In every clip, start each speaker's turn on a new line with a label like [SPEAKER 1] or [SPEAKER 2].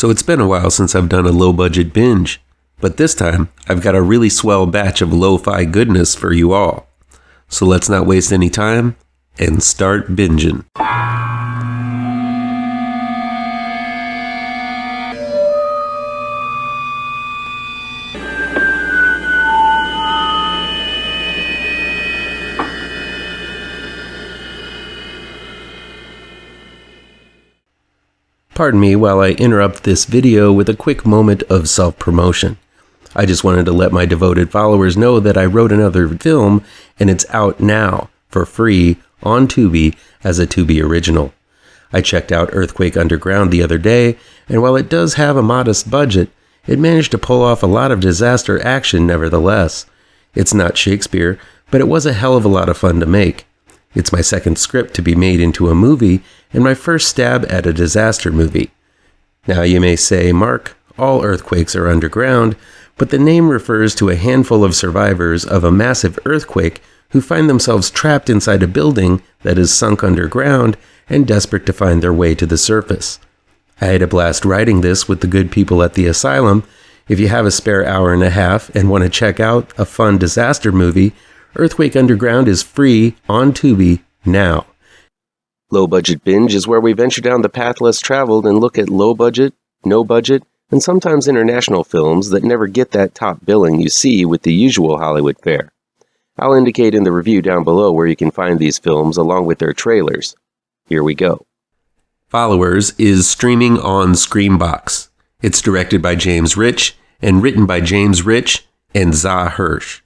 [SPEAKER 1] So it's been a while since I've done a low budget binge, but this time I've got a really swell batch of lo-fi goodness for you all. So let's not waste any time and start binging. Pardon me while I interrupt this video with a quick moment of self-promotion. I just wanted to let my devoted followers know that I wrote another film and it's out now for free on Tubi as a Tubi original. I checked out Earthquake Underground the other day, and while it does have a modest budget, it managed to pull off a lot of disaster action nevertheless. It's not Shakespeare, but it was a hell of a lot of fun to make. It's my second script to be made into a movie, and my first stab at a disaster movie. Now you may say, Mark, all earthquakes are underground, but the name refers to a handful of survivors of a massive earthquake who find themselves trapped inside a building that is sunk underground and desperate to find their way to the surface. I had a blast writing this with the good people at the asylum. If you have a spare hour and a half and want to check out a fun disaster movie, Earthquake Underground is free on Tubi now. Low Budget Binge is where we venture down the path less traveled and look at low budget, no budget, and sometimes international films that never get that top billing you see with the usual Hollywood fare. I'll indicate in the review down below where you can find these films along with their trailers. Here we go. Followers is streaming on Screambox. It's directed by James Rich and written by James Rich and Za Hersh.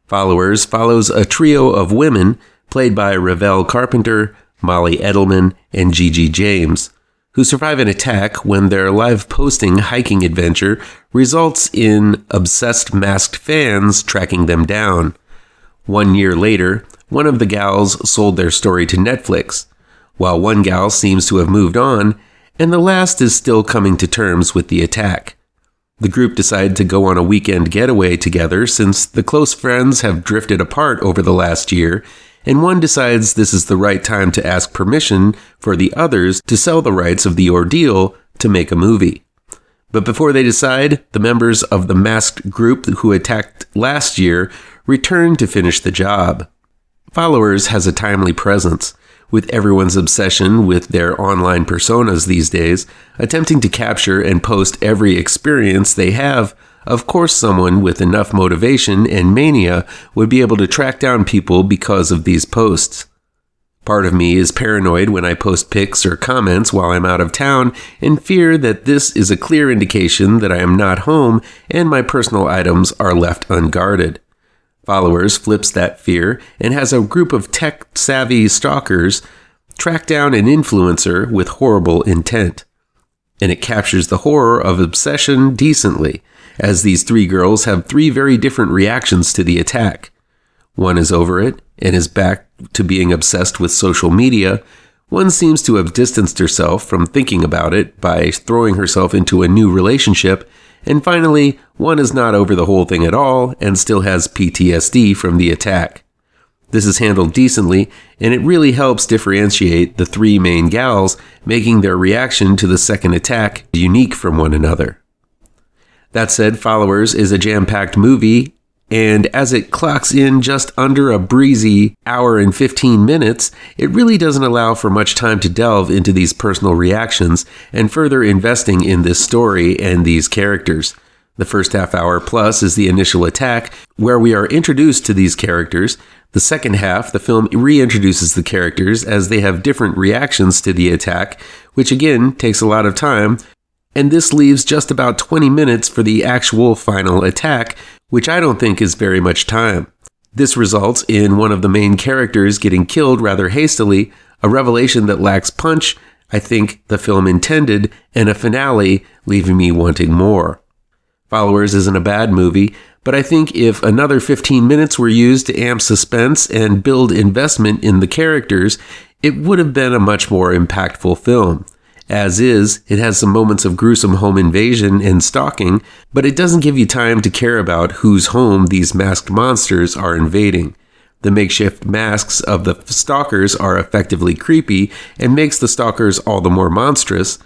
[SPEAKER 1] Followers follows a trio of women played by Ravel Carpenter, Molly Edelman, and Gigi James, who survive an attack when their live posting hiking adventure results in obsessed masked fans tracking them down. 1 year later, one of the gals sold their story to Netflix, while one gal seems to have moved on, and the last is still coming to terms with the attack. The group decided to go on a weekend getaway together since the close friends have drifted apart over the last year, and one decides this is the right time to ask permission for the others to sell the rights of the ordeal to make a movie. But before they decide, the members of the masked group who attacked last year return to finish the job. Followers has a timely presence, with everyone's obsession with their online personas these days, attempting to capture and post every experience they have. Of course, someone with enough motivation and mania would be able to track down people because of these posts. Part of me is paranoid when I post pics or comments while I'm out of town and fear that this is a clear indication that I am not home and my personal items are left unguarded. Followers flips that fear and has a group of tech-savvy stalkers track down an influencer with horrible intent. And it captures the horror of obsession decently, as these three girls have three very different reactions to the attack. One is over it and is back to being obsessed with social media. One seems to have distanced herself from thinking about it by throwing herself into a new relationship. And finally, one is not over the whole thing at all and still has PTSD from the attack. This is handled decently, and it really helps differentiate the three main gals, making their reaction to the second attack unique from one another. That said, Followers is a jam-packed movie, and as it clocks in just under a breezy hour and 15 minutes, it really doesn't allow for much time to delve into these personal reactions and further investing in this story and these characters. The first half hour plus is the initial attack, where we are introduced to these characters. The second half, the film reintroduces the characters as they have different reactions to the attack, which again takes a lot of time. And this leaves just about 20 minutes for the actual final attack, which I don't think is very much time. This results in one of the main characters getting killed rather hastily, a revelation that lacks punch, I think the film intended, and a finale leaving me wanting more. Followers isn't a bad movie, but I think if another 15 minutes were used to amp suspense and build investment in the characters, it would have been a much more impactful film. As is, it has some moments of gruesome home invasion and stalking, but it doesn't give you time to care about whose home these masked monsters are invading. The makeshift masks of the stalkers are effectively creepy and makes the stalkers all the more monstrous.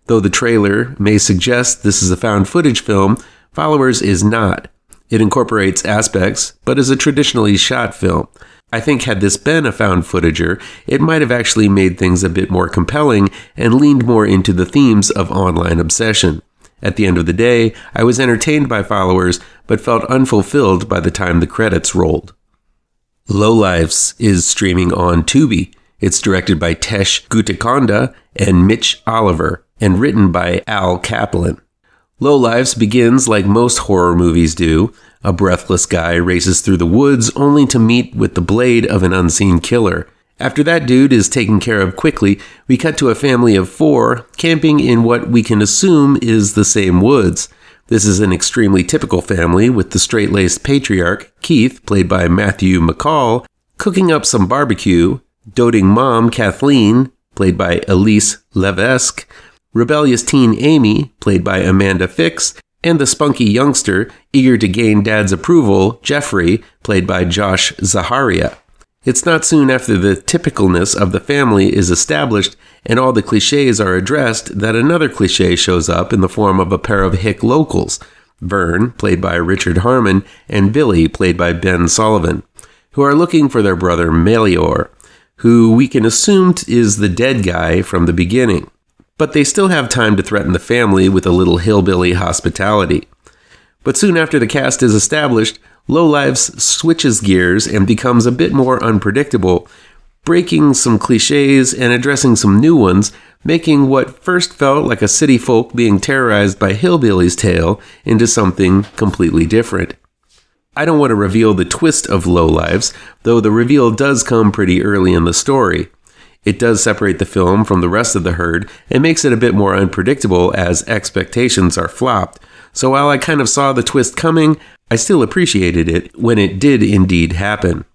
[SPEAKER 1] Though the trailer may suggest this is a found footage film, Followers is not. It incorporates aspects, but is a traditionally shot film. I think had this been a found footager, it might have actually made things a bit more compelling and leaned more into the themes of online obsession. At the end of the day, I was entertained by Followers, but felt unfulfilled by the time the credits rolled. LOWLIFES is streaming on Tubi. It's directed by Tesh Guttikonda and Mitch Oliver, and written by Kaplan. LOWLIFES begins like most horror movies do. A breathless guy races through the woods only to meet with the blade of an unseen killer. After that dude is taken care of quickly, we cut to a family of 4 camping in what we can assume is the same woods. This is an extremely typical family with the straight-laced patriarch, Keith, played by Matthew McCall, cooking up some barbecue, doting mom, Kathleen, played by Elise Levesque, rebellious teen Amy, played by Amanda Fix, and the spunky youngster, eager to gain dad's approval, Jeffrey, played by Josh Zaharia. It's not soon after the typicalness of the family is established and all the cliches are addressed that another cliche shows up in the form of a pair of hick locals, Vern, played by Richard Harmon, and Billy, played by Ben Sullivan, who are looking for their brother Melior, who we can assume is the dead guy from the beginning. But they still have time to threaten the family with a little hillbilly hospitality. But soon after the cast is established, LOWLIFES switches gears and becomes a bit more unpredictable, breaking some cliches and addressing some new ones, making what first felt like a city folk being terrorized by hillbillies' tale into something completely different. I don't want to reveal the twist of LOWLIFES, though the reveal does come pretty early in the story. It does separate the film from the rest of the herd and makes it a bit more unpredictable as expectations are flopped. So while I kind of saw the twist coming, I still appreciated it when it did indeed happen.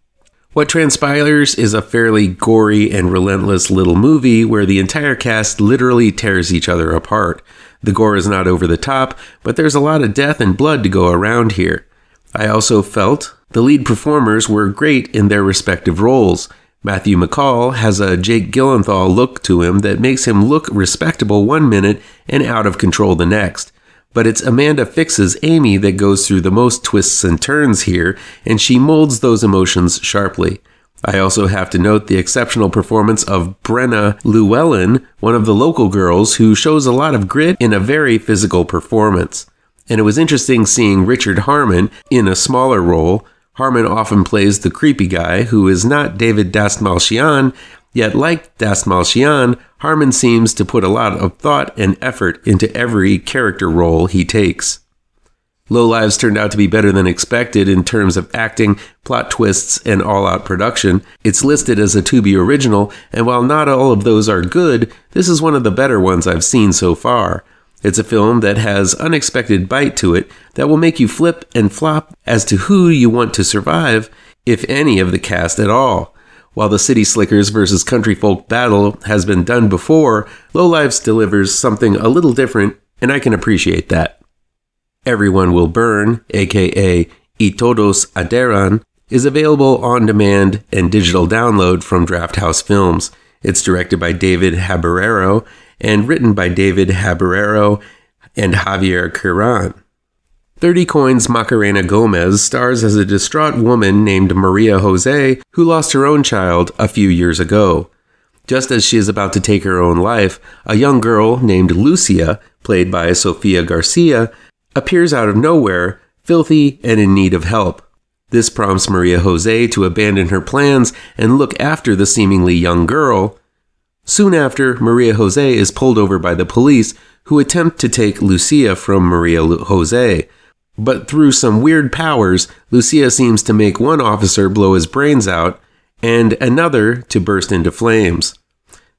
[SPEAKER 1] What transpires is a fairly gory and relentless little movie where the entire cast literally tears each other apart. The gore is not over the top, but there's a lot of death and blood to go around here. I also felt the lead performers were great in their respective roles. Matthew McCall has a Jake Gyllenhaal look to him that makes him look respectable one minute and out of control the next. But it's Amanda Fix's Amy that goes through the most twists and turns here, and she molds those emotions sharply. I also have to note the exceptional performance of Brenna Llewellyn, one of the local girls who shows a lot of grit in a very physical performance. And it was interesting seeing Richard Harmon in a smaller role. Harmon often plays the creepy guy who is not David Dastmalchian, yet like Dastmalchian, Harmon seems to put a lot of thought and effort into every character role he takes. LOWLIFES turned out to be better than expected in terms of acting, plot twists, and all-out production. It's listed as a Tubi original, and while not all of those are good, this is one of the better ones I've seen so far. It's a film that has unexpected bite to it that will make you flip and flop as to who you want to survive, if any of the cast at all. While the city slickers versus country folk battle has been done before, LOWLIFES delivers something a little different, and I can appreciate that. Everyone Will Burn, aka Y TODOS ARDERAN, is available on demand and digital download from Drafthouse Films. It's directed by David Hebrero and written by David Hebrero and Javier Kiran. 30 Coins Macarena Gomez stars as a distraught woman named Maria Jose who lost her own child a few years ago. Just as she is about to take her own life, a young girl named Lucia, played by Sofia Garcia, appears out of nowhere, filthy and in need of help. This prompts Maria Jose to abandon her plans and look after the seemingly young girl. Soon after, Maria Jose is pulled over by the police, who attempt to take Lucia from Maria Jose. But through some weird powers, Lucia seems to make one officer blow his brains out, and another to burst into flames.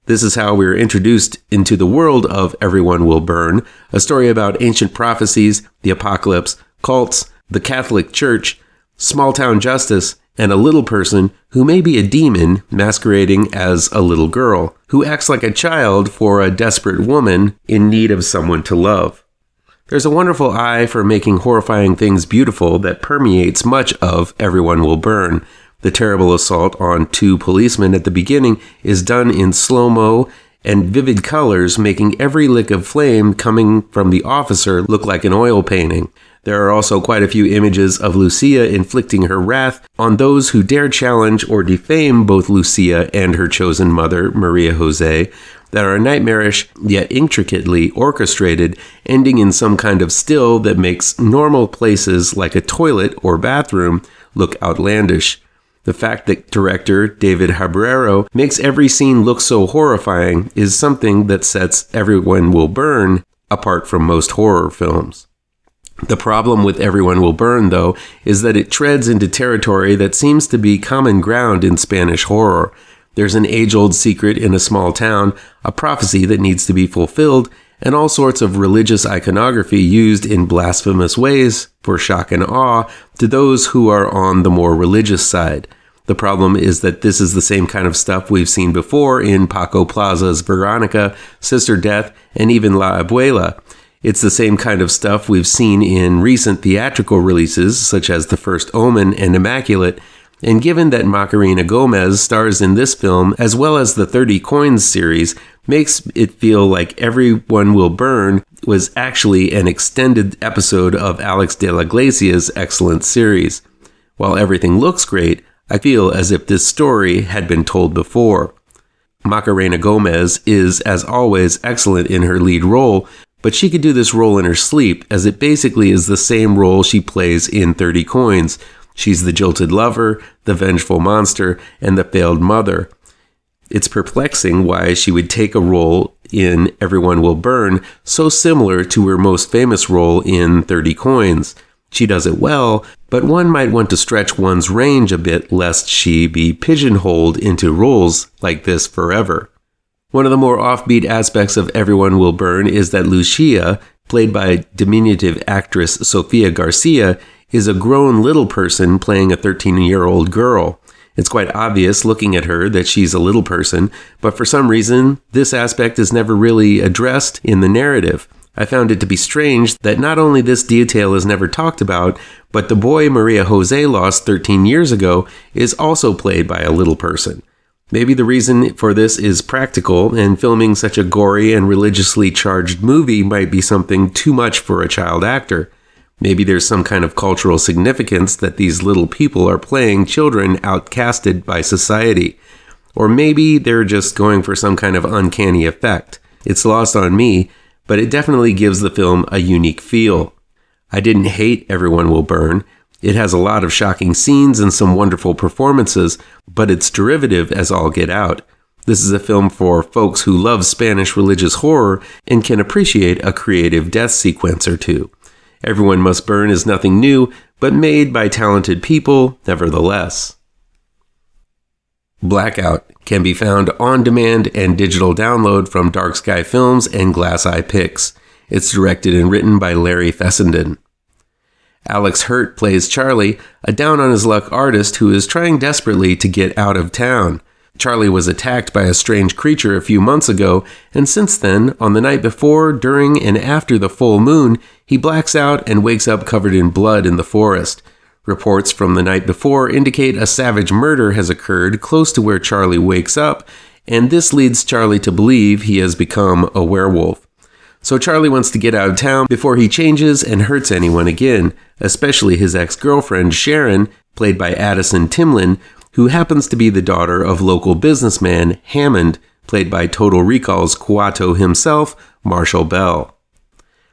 [SPEAKER 1] This is how we're introduced into the world of Everyone Will Burn, a story about ancient prophecies, the apocalypse, cults, the Catholic Church, small-town justice, and a little person who may be a demon masquerading as a little girl, who acts like a child for a desperate woman in need of someone to love. There's a wonderful eye for making horrifying things beautiful that permeates much of Everyone Will Burn. The terrible assault on 2 policemen at the beginning is done in slow-mo and vivid colors making every lick of flame coming from the officer look like an oil painting. There are also quite a few images of Lucia inflicting her wrath on those who dare challenge or defame both Lucia and her chosen mother, Maria Jose, that are nightmarish yet intricately orchestrated, ending in some kind of still that makes normal places like a toilet or bathroom look outlandish. The fact that director David Hebrero makes every scene look so horrifying is something that sets Everyone Will Burn apart from most horror films. The problem with Everyone Will Burn, though, is that it treads into territory that seems to be common ground in Spanish horror. There's an age-old secret in a small town, a prophecy that needs to be fulfilled, and all sorts of religious iconography used in blasphemous ways for shock and awe to those who are on the more religious side. The problem is that this is the same kind of stuff we've seen before in Paco Plaza's Veronica, Sister Death, and even La Abuela. It's the same kind of stuff we've seen in recent theatrical releases, such as The First Omen and Immaculate, and given that Macarena Gomez stars in this film, as well as the 30 Coins series, makes it feel like Everyone Will Burn was actually an extended episode of Alex de la Glacia's excellent series. While everything looks great, I feel as if this story had been told before. Macarena Gomez is, as always, excellent in her lead role, but she could do this role in her sleep, as it basically is the same role she plays in 30 Coins. She's the jilted lover, the vengeful monster, and the failed mother. It's perplexing why she would take a role in Everyone Will Burn so similar to her most famous role in 30 Coins. She does it well, but one might want to stretch one's range a bit lest she be pigeonholed into roles like this forever. One of the more offbeat aspects of Everyone Will Burn is that Lucia, played by diminutive actress Sofia Garcia, is a grown little person playing a 13-year-old girl. It's quite obvious looking at her that she's a little person, but for some reason, this aspect is never really addressed in the narrative. I found it to be strange that not only this detail is never talked about, but the boy Maria Jose lost 13 years ago is also played by a little person. Maybe the reason for this is practical, and filming such a gory and religiously charged movie might be something too much for a child actor. Maybe there's some kind of cultural significance that these little people are playing children outcasted by society. Or maybe they're just going for some kind of uncanny effect. It's lost on me, but it definitely gives the film a unique feel. I didn't hate Everyone Will Burn. It has a lot of shocking scenes and some wonderful performances, but it's derivative as all get out. This is a film for folks who love Spanish religious horror and can appreciate a creative death sequence or two. Everyone Must Burn is nothing new, but made by talented people nevertheless. Blackout can be found on demand and digital download from Dark Sky Films and Glass Eye Pix. It's directed and written by Larry Fessenden. Alex Hurt plays Charlie, a down-on-his-luck artist who is trying desperately to get out of town. Charlie was attacked by a strange creature a few months ago, and since then, on the night before, during, and after the full moon, he blacks out and wakes up covered in blood in the forest. Reports from the night before indicate a savage murder has occurred close to where Charlie wakes up, and this leads Charlie to believe he has become a werewolf. So Charlie wants to get out of town before he changes and hurts anyone again, especially his ex-girlfriend Sharon, played by Addison Timlin, who happens to be the daughter of local businessman Hammond, played by Total Recall's Kuato himself, Marshall Bell.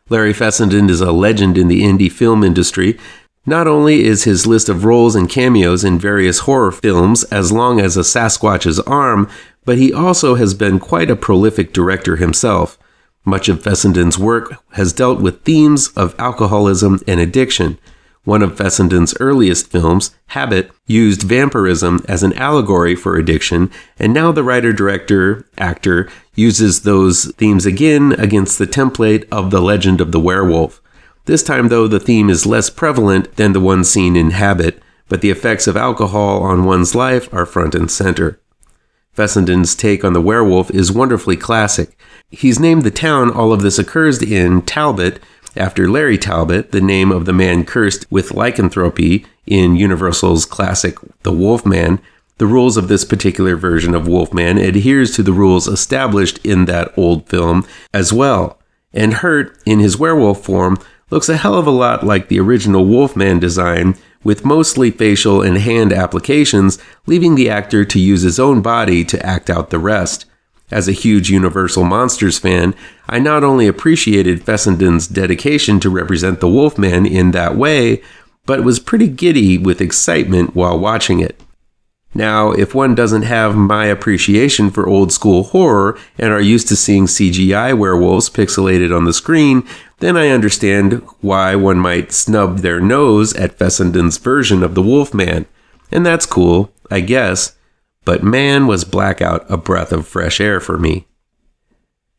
[SPEAKER 1] Larry Fessenden is a legend in the indie film industry. Not only is his list of roles and cameos in various horror films as long as a Sasquatch's arm, but he also has been quite a prolific director himself. Much of Fessenden's work has dealt with themes of alcoholism and addiction. One of Fessenden's earliest films, Habit, used vampirism as an allegory for addiction, and now the writer-director-actor uses those themes again against the template of The Legend of the Werewolf. This time, though, the theme is less prevalent than the one seen in Habit, but the effects of alcohol on one's life are front and center. Fessenden's take on the werewolf is wonderfully classic. He's named the town all of this occurs in, Talbot, after Larry Talbot, the name of the man cursed with lycanthropy in Universal's classic The Wolfman, The rules of this particular version of Wolfman adheres to the rules established in that old film as well, and Hurt, in his werewolf form, looks a hell of a lot like the original Wolfman design, with mostly facial and hand applications, leaving the actor to use his own body to act out the rest. As a huge Universal Monsters fan, I not only appreciated Fessenden's dedication to represent the Wolfman in that way, but was pretty giddy with excitement while watching it. Now, if one doesn't have my appreciation for old school horror and are used to seeing CGI werewolves pixelated on the screen, then I understand why one might snub their nose at Fessenden's version of the Wolfman. And that's cool, I guess, but man, was Blackout a breath of fresh air for me.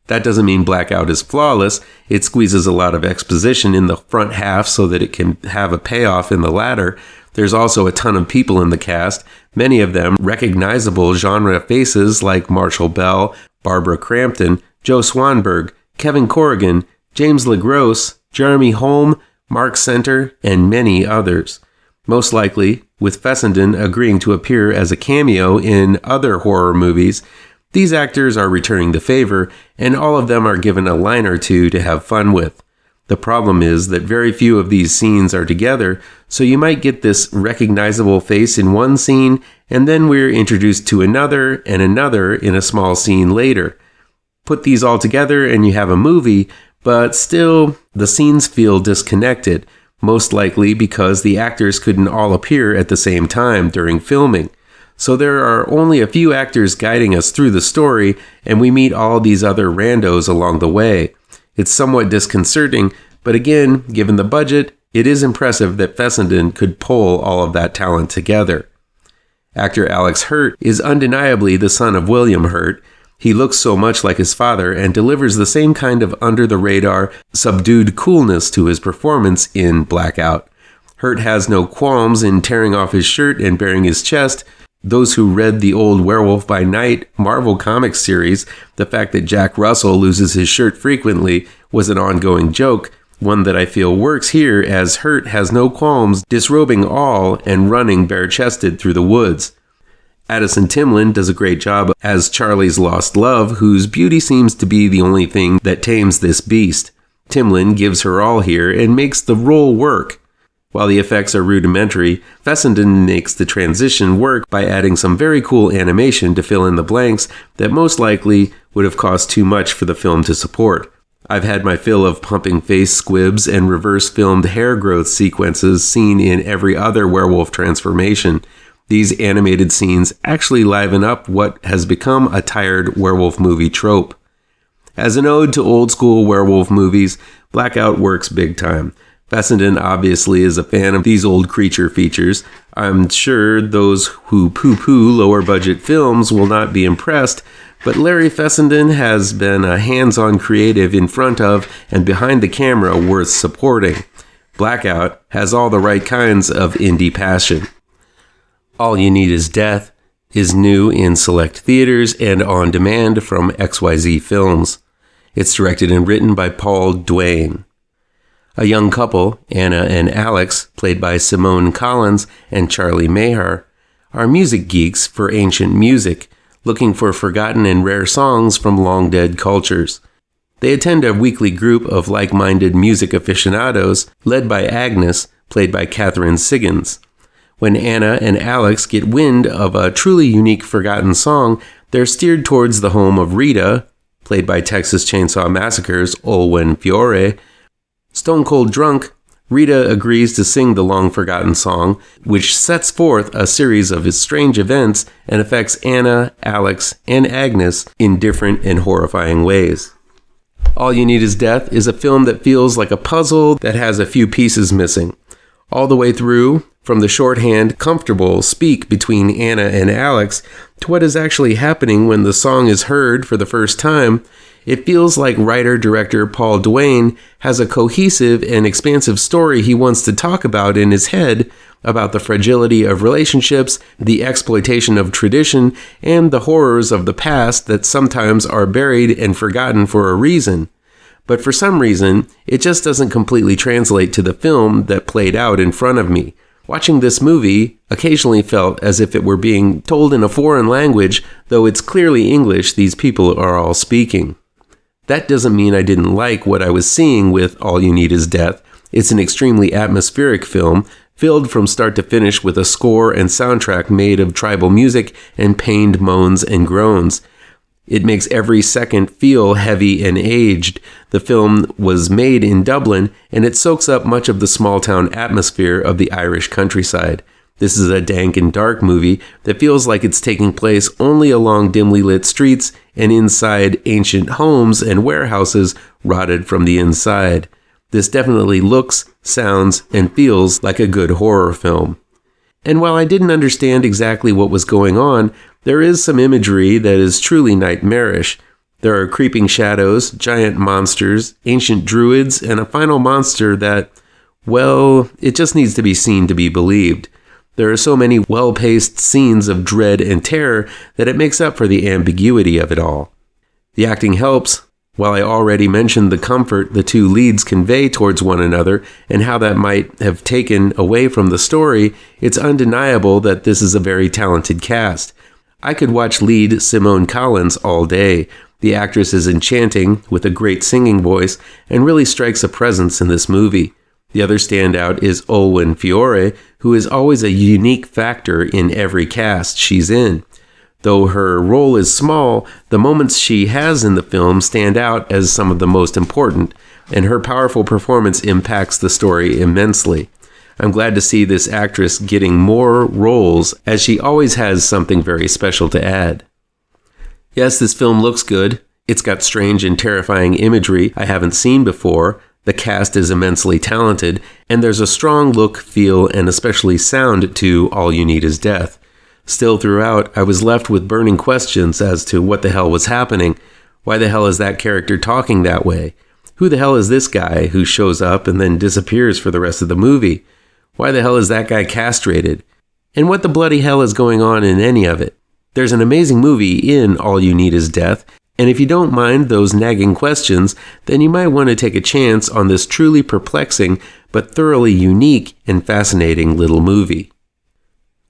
[SPEAKER 1] That doesn't mean Blackout is flawless. It squeezes a lot of exposition in the front half so that it can have a payoff in the latter. There's also a ton of people in the cast, many of them recognizable genre faces like Marshall Bell, Barbara Crampton, Joe Swanberg, Kevin Corrigan, James LaGrosse, Jeremy Holm, Mark Center, and many others. Most likely, with Fessenden agreeing to appear as a cameo in other horror movies, these actors are returning the favor, and all of them are given a line or two to have fun with. The problem is that very few of these scenes are together, so you might get this recognizable face in one scene, and then we're introduced to another and another in a small scene later. Put these all together and you have a movie, but still, the scenes feel disconnected, most likely because the actors couldn't all appear at the same time during filming. So there are only a few actors guiding us through the story, and we meet all these other randos along the way. It's somewhat disconcerting, but again, given the budget, it is impressive that Fessenden could pull all of that talent together. Actor Alex Hurt is undeniably the son of William Hurt. He looks so much like his father and delivers the same kind of under-the-radar, subdued coolness to his performance in Blackout. Hurt has no qualms in tearing off his shirt and baring his chest. Those who read the old Werewolf by Night Marvel Comics series, the fact that Jack Russell loses his shirt frequently was an ongoing joke, one that I feel works here as Hurt has no qualms disrobing all and running bare-chested through the woods. Addison Timlin does a great job as Charlie's lost love, whose beauty seems to be the only thing that tames this beast. Timlin gives her all here and makes the role work. While the effects are rudimentary, Fessenden makes the transition work by adding some very cool animation to fill in the blanks that most likely would have cost too much for the film to support. I've had my fill of pumping face squibs and reverse-filmed hair growth sequences seen in every other werewolf transformation. These animated scenes actually liven up what has become a tired werewolf movie trope. As an ode to old-school werewolf movies, Blackout works big time. Fessenden obviously is a fan of these old creature features. I'm sure those who poo-poo lower-budget films will not be impressed, but Larry Fessenden has been a hands-on creative in front of and behind the camera worth supporting. Blackout has all the right kinds of indie passion. All You Need Is Death is new in select theaters and on demand from XYZ Films. It's directed and written by Paul Duane. A young couple, Anna and Alex, played by Simone Collins and Charlie Mahar, are music geeks for ancient music, looking for forgotten and rare songs from long-dead cultures. They attend a weekly group of like-minded music aficionados, led by Agnes, played by Catherine Siggins. When Anna and Alex get wind of a truly unique forgotten song, they're steered towards the home of Rita, played by Texas Chainsaw Massacre's Olwen Fiore. Stone cold drunk, Rita agrees to sing the long-forgotten song, which sets forth a series of strange events and affects Anna, Alex, and Agnes in different and horrifying ways. All You Need Is Death is a film that feels like a puzzle that has a few pieces missing. All the way through, from the shorthand, comfortable speak between Anna and Alex to what is actually happening when the song is heard for the first time, it feels like writer-director Paul Duane has a cohesive and expansive story he wants to talk about in his head about the fragility of relationships, the exploitation of tradition, and the horrors of the past that sometimes are buried and forgotten for a reason. But for some reason, it just doesn't completely translate to the film that played out in front of me. Watching this movie occasionally felt as if it were being told in a foreign language, though it's clearly English these people are all speaking. That doesn't mean I didn't like what I was seeing with All You Need Is Death. It's an extremely atmospheric film, filled from start to finish with a score and soundtrack made of tribal music and pained moans and groans. It makes every second feel heavy and aged. The film was made in Dublin, and it soaks up much of the small-town atmosphere of the Irish countryside. This is a dank and dark movie that feels like it's taking place only along dimly lit streets and inside ancient homes and warehouses rotted from the inside. This definitely looks, sounds, and feels like a good horror film. And while I didn't understand exactly what was going on, there is some imagery that is truly nightmarish. There are creeping shadows, giant monsters, ancient druids, and a final monster that, well, it just needs to be seen to be believed. There are so many well-paced scenes of dread and terror that it makes up for the ambiguity of it all. The acting helps. While I already mentioned the comfort the two leads convey towards one another and how that might have taken away from the story, it's undeniable that this is a very talented cast. I could watch lead Simone Collins all day. The actress is enchanting, with a great singing voice, and really strikes a presence in this movie. The other standout is Olwen Fiore, who is always a unique factor in every cast she's in. Though her role is small, the moments she has in the film stand out as some of the most important, and her powerful performance impacts the story immensely. I'm glad to see this actress getting more roles, as she always has something very special to add. Yes, this film looks good. It's got strange and terrifying imagery I haven't seen before. The cast is immensely talented, and there's a strong look, feel, and especially sound to All You Need Is Death. Still throughout, I was left with burning questions as to what the hell was happening. Why the hell is that character talking that way? Who the hell is this guy who shows up and then disappears for the rest of the movie? Why the hell is that guy castrated? And what the bloody hell is going on in any of it? There's an amazing movie in All You Need Is Death, and if you don't mind those nagging questions, then you might want to take a chance on this truly perplexing but thoroughly unique and fascinating little movie.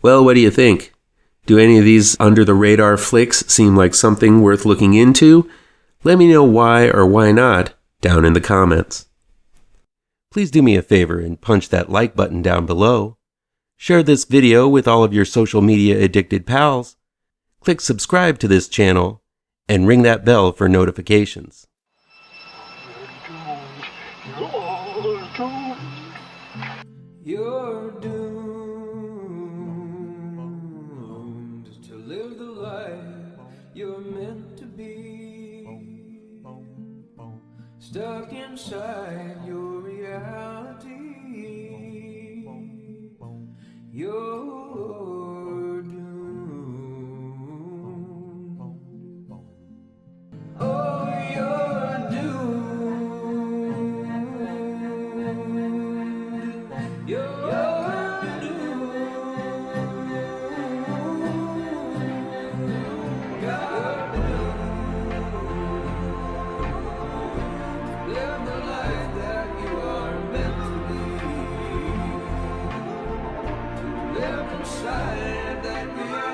[SPEAKER 1] Well, what do you think? Do any of these under-the-radar flicks seem like something worth looking into? Let me know why or why not down in the comments. Please do me a favor and punch that like button down below. Share this video with all of your social media addicted pals. Click subscribe to this channel and ring that bell for notifications. You're doomed to live the life you're meant to be, stuck inside your reality. You're doomed. Oh, you're doomed. You're doomed. You're doomed. Live the life that you are meant to be. Live inside that reality.